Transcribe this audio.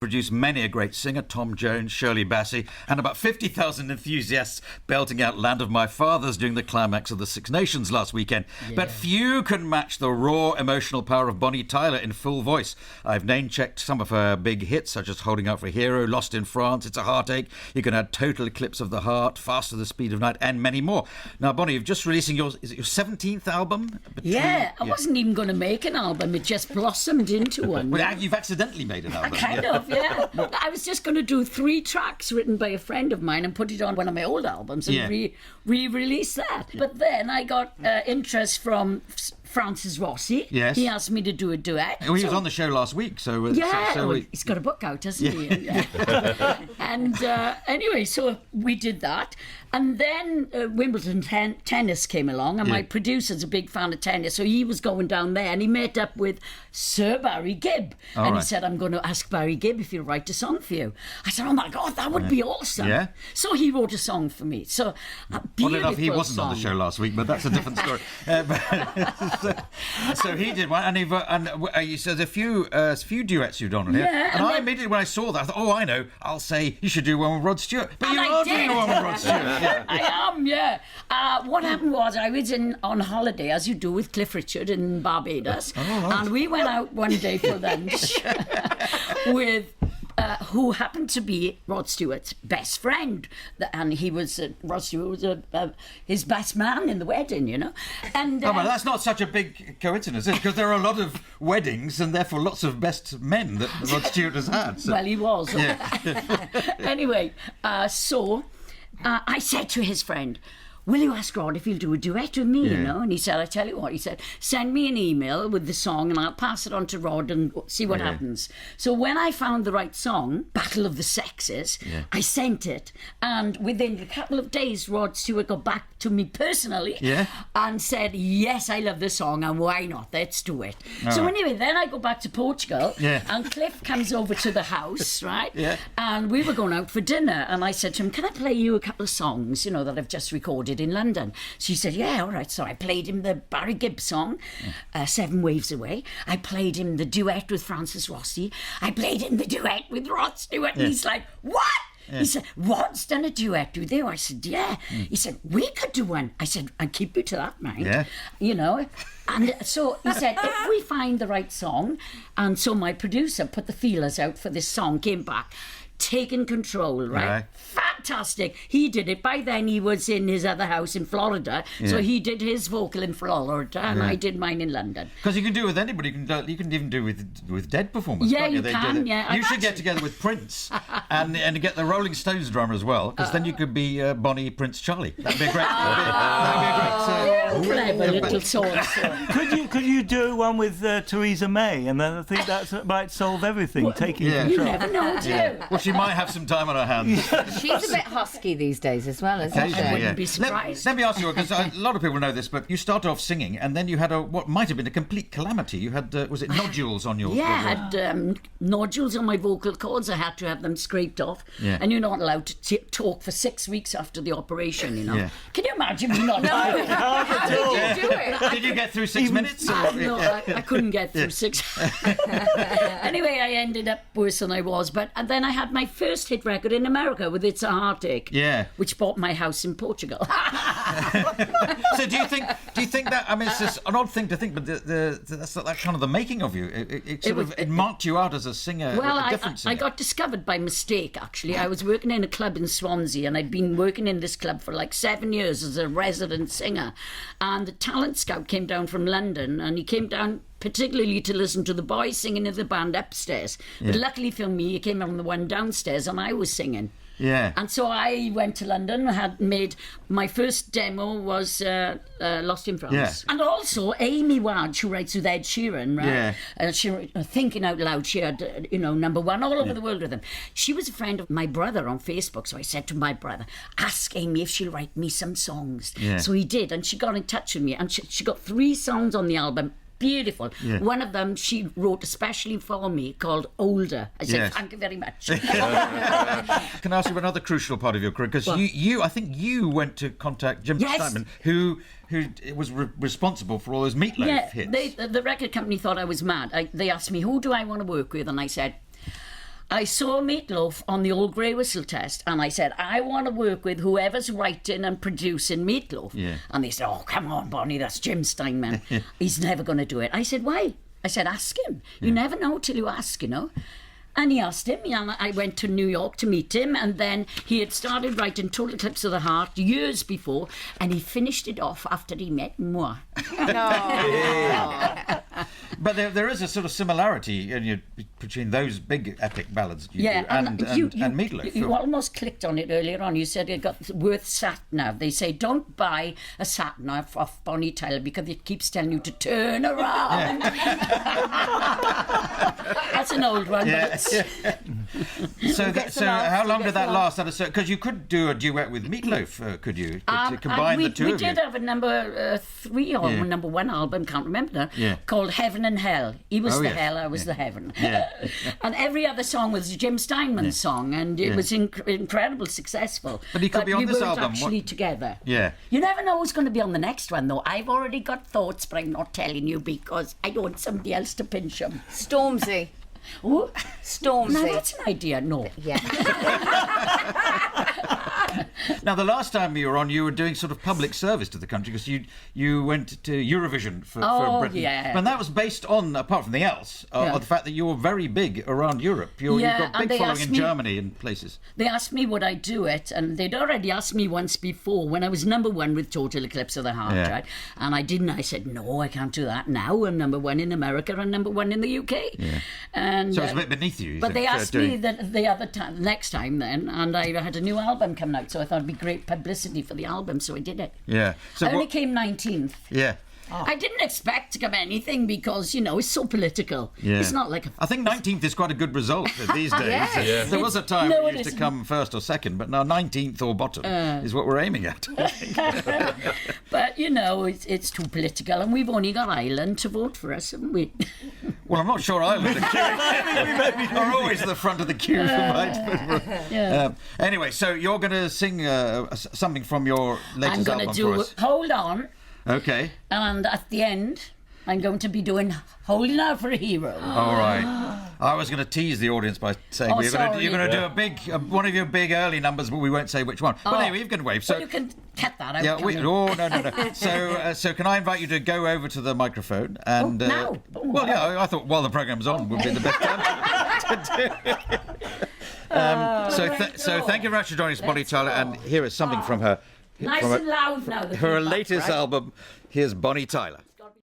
produced many a great singer, Tom Jones, Shirley Bassey, and about 50,000 enthusiasts belting out Land of My Fathers during the climax of the Six Nations last weekend. Yeah. But few can match the raw emotional power of Bonnie Tyler in full voice. I've name-checked some of her big hits, such as Holding Out for a Hero, Lost in France, It's a Heartache. You can add Total Eclipse of the Heart, Faster the Speed of Night, and many more. Now, Bonnie, you're just releasing your 17th album? I wasn't even going to make an album. It just blossomed into one. Well, you've accidentally made an album. Kind of, yeah. I was just going to do 3 tracks written by a friend of mine and put it on one of my old albums and re-release that. Yeah. But then I got interest from Francis Rossi. Yes. He asked me to do a duet. Well, he was on the show last week, so... he's got a book out, hasn't he? Yeah. And anyway, so we did that. And then Wimbledon tennis came along, and my producer's a big fan of tennis, so he was going down there, and he met up with Sir Barry Gibb. He said, I'm going to ask Barry Gibb if he'll write a song for you. I said, oh my God, that would be awesome. Yeah. So he wrote a song for me. So a beautiful he wasn't song. On the show last week, but that's a different story. So he did one, and you said a few duets you've done on here. Yeah, and I immediately, when I saw that, I thought, I know, I'll say you should do one with Rod Stewart. But you are doing one with Rod Stewart. Yeah. I am, yeah. What happened was I was on holiday, as you do with Cliff Richard in Barbados, and we went out one day for lunch with who happened to be Rod Stewart's best friend, and he was Rod Stewart was his best man in the wedding, you know. And well, that's not such a big coincidence, is it? Because there are a lot of weddings, and therefore lots of best men that Rod Stewart has had. So. Well, he was. Yeah. Anyway, so I said to his friend, will you ask Rod if he'll do a duet with me, you know? And he said, I tell you what, he said, send me an email with the song and I'll pass it on to Rod and see what happens. So when I found the right song, Battle of the Sexes, I sent it, and within a couple of days, Rod Stewart got back to me personally and said, yes, I love the song, and why not? Let's do it. So anyway, then I go back to Portugal, and Cliff comes over to the house, right? And we were going out for dinner, and I said to him, can I play you a couple of songs, you know, that I've just recorded in London? So he said, yeah, all right. So I played him the Barry Gibb song, 7 Waves Away. I played him the duet with Francis Rossi. I played him the duet with Rod Stewart. And he's like, what? He said, Rod's done a duet with you. I said, yeah. He said, we could do one. I said, I'll keep you to that, mind. You know. And so he said, if we find the right song, and so my producer put the feelers out for this song, came back, taking control, right? Fantastic. He did it. By then he was in his other house in Florida, so he did his vocal in Florida, and I did mine in London. Because you can do it with anybody. You can even do with dead performers. Yeah, you can. Yeah, you should get together with Prince and get the Rolling Stones drummer as well, because then you could be Bonnie, Prince, Charlie. That'd be a great. Clever little song. Could you do one with Theresa May, and then I think that might solve everything. Taking control. You never know, do you? Well, she might have some time on her hands. She's a bit husky these days as well, isn't she? I wouldn't be surprised. Let me ask you, because a lot of people know this, but you started off singing, and then you had what might have been a complete calamity. You had, was it nodules on your... I had nodules on my vocal cords. I had to have them scraped off. And you're not allowed to talk for 6 weeks after the operation, you know. Can you imagine me not... How did you do it? Did you get through 6 minutes? No, I couldn't get through 6. Anyway, I ended up worse than I was, and then I had my first hit record in America with It's a Heartache, which bought my house in Portugal. So do you think that, I mean, it's just an odd thing to think, but that's that kind of the making of you. It marked you out as a singer. Well, a different singer. I got discovered by mistake, actually. I was working in a club in Swansea, and I'd been working in this club for like 7 years as a resident singer, and the talent scout came down from London, and he came down particularly to listen to the boys singing in the band upstairs. But luckily for me, he came on the one downstairs and I was singing. And so I went to London, had made my first demo was Lost in France. And also Amy Wadge, who writes with Ed Sheeran, right? She, Thinking Out Loud, she had, #1 all over the world with him. She was a friend of my brother on Facebook, so I said to my brother, ask Amy if she'll write me some songs. So he did, and she got in touch with me, and she got 3 songs on the album. Beautiful. One of them she wrote especially for me called Older. I said, thank you very much. Can I ask you another crucial part of your career? Because I think you went to contact Jim Steinman, who was responsible for all those Meatloaf hits. The record company thought I was mad. They asked me, who do I want to work with? And I said, I saw Meatloaf on the old Grey Whistle test, and I said, I want to work with whoever's writing and producing Meatloaf. Yeah. And they said, oh, come on, Bonnie, that's Jim Steinman. He's never going to do it. I said, why? I said, ask him. You never know till you ask, you know. And he asked him, and I went to New York to meet him, and then he had started writing Total Eclipse of the Heart years before, and he finished it off after he met moi. But there is a sort of similarity between those big epic ballads you do and Meatloaf. You almost clicked on it earlier on. You said it got worth sat nav. They say don't buy a sat nav off Bonnie Tyler because it keeps telling you to turn around. That's an old one. Yeah. But it's, So how long did that last? Because you could do a duet with Meatloaf, could you? To combine the two of you. We did have a number 3 or number 1 album, can't remember now, called Heaven and Hell. He was the hell, I was the heaven. Yeah. And every other song was Jim Steinman's song, and it was incredible successful. But he could be on this album. We weren't actually together. Yeah. You never know who's going to be on the next one, though. I've already got thoughts, but I'm not telling you because I don't want somebody else to pinch them. Stormzy. Oh, Stormzy. now that's an idea. No. Yeah. Now, the last time you were on, you were doing sort of public service to the country because you went to Eurovision for Britain. Yeah. And that was based on, apart from anything else, the fact that you were very big around Europe. You've got and big they following asked in me- Germany and places. They asked me would I do it, and they'd already asked me once before when I was number 1 with Total Eclipse of the Heart, right? And I didn't. I said, no, I can't do that now. I'm number 1 in America and number 1 in the UK. Yeah. And, So it's a bit beneath you. but they asked me the other time, next time then, and I had a new album coming out, so I thought it'd be great publicity for the album, so I did it. Yeah. So I only came 19th. Yeah. I didn't expect to come anything because, you know, it's so political. Yeah. It's not like a... I think 19th is quite a good result these days. Yes. There was a time No, we it used to isn't. come first or second, but now 19th or bottom is what we're aiming at. But, you know, it's too political, and we've only got Ireland to vote for us, haven't we? Well, I'm not sure Ireland are always the front of the queue for mine. Anyway, so you're going to sing something from your I'm latest going album to for do us. Hold On, Okay. and at the end, I'm going to be doing Holding Out for a Hero. All right. I was going to tease the audience by saying Oh, you're sorry. going to do a big one of your big early numbers, but we won't say which one. But anyway, you can wave. So Well, you can cut that out. yeah, can't you? no. So can I invite you to go over to the microphone and? now? Well, yeah, I thought while the programme's on would be the best time to do it. So thank you very much for joining us, Bonnie Tyler, and here is something from her. Nice from and loud now. the her feedback, latest right? album. Here's Bonnie Tyler.